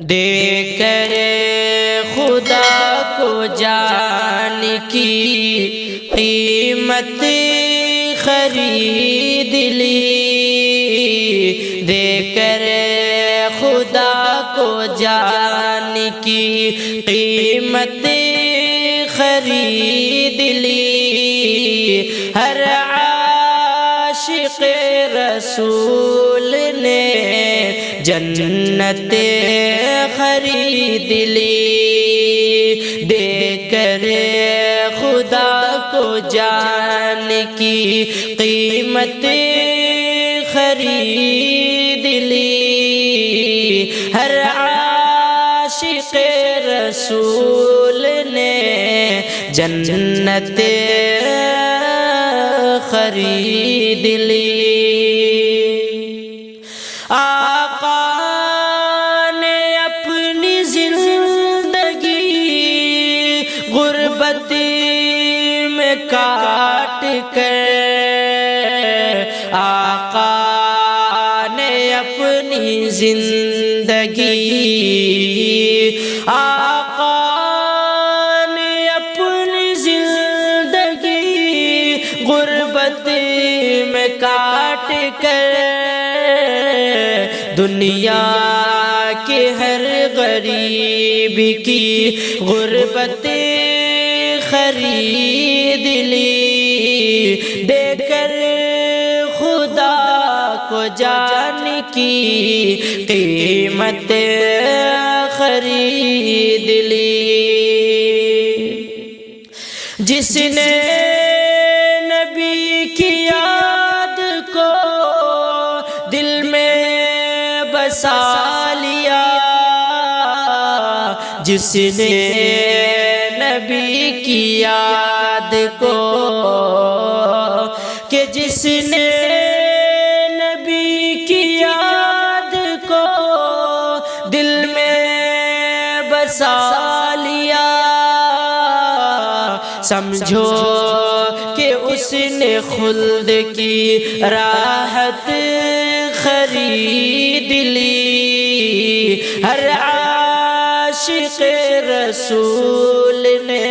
دے کر خدا کو جان کی قیمت خرید لی، دے کر خدا کو جان کی قیمت خرید لی، ہر عاشق رسول نے جنت خرید لی، دے کر خدا کو جان کی قیمت خرید لی، ہر عاشق رسول نے جنت خرید لی۔ آقا نے اپنی زندگی غربت میں کاٹ کر، آقا نے اپنی زندگی، آقا نے اپنی زندگی غربت میں کاٹ کر دنیا کے ہر غریب کی غربت خرید لی، دے کر خدا کو جان کی قیمت خرید لی۔ جس نے نبی کی یاد کو دل میں بسا لیا، جس نے نبی کی یاد کو، کہ جس نے نبی کی یاد کو دل میں بسا لیا، سمجھو کہ اس نے خلد کی راحت خرید لی، ہر عاشق رسول نے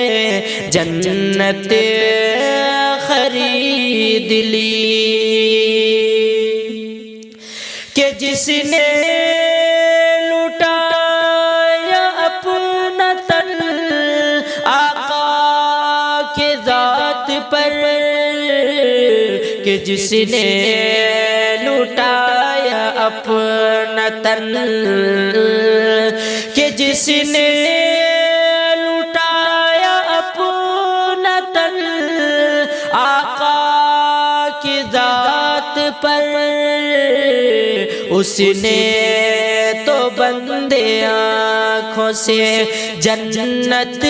جنت خرید لی، کہ جس نے لٹایا اپنا تن آقا کے ذات پر، کہ جس نے لٹایا اپنا تن، کہ جس نے لٹایا اپنا تن آقا کی ذات پر، اس نے تو بندے آنکھوں سے جنت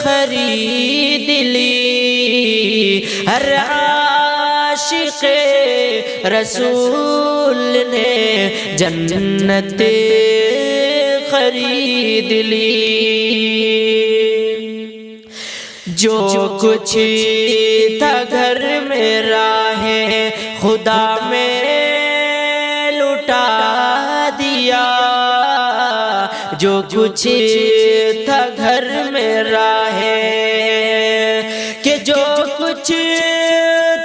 خرید لی، ہر عاشق رسول نے جنت خرید لی۔ جو کچھ تھا گھر میں راہ خدا میں لٹا دیا، جو کچھ تھا گھر میں راہ، کہ جو کچھ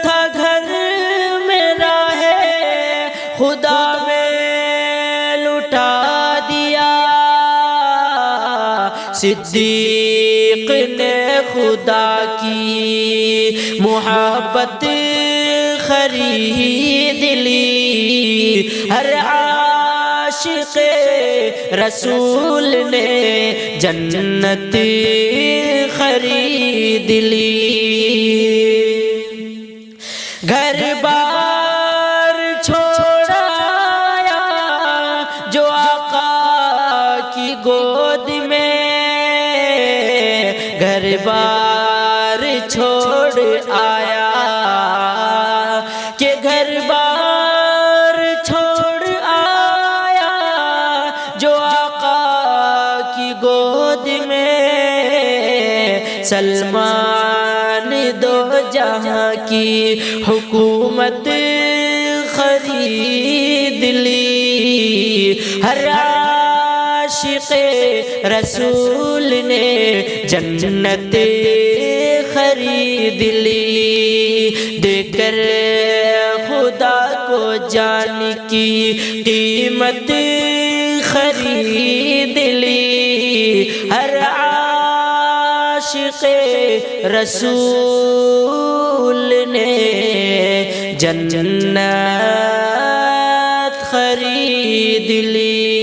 تھا گھر میں راہ خدا میں لٹا دیا، صدیق نے خدا کی محبت خرید لی، ہر عاشق رسول نے جنت خرید لی، گھر بار چھوڑایا جو آقا کی گود میں، گھر بار چھوڑ آیا، کہ گھر بار چھوڑ آیا جو آقا کی گود میں، سلمان دو جہاں کی حکومت خرید لی، ہر عاشق رسول نے جنت خرید لی، دے کر خدا کو جان کی قیمت خرید لی۔ ہر عاشق رسول نے جنت خرید لی۔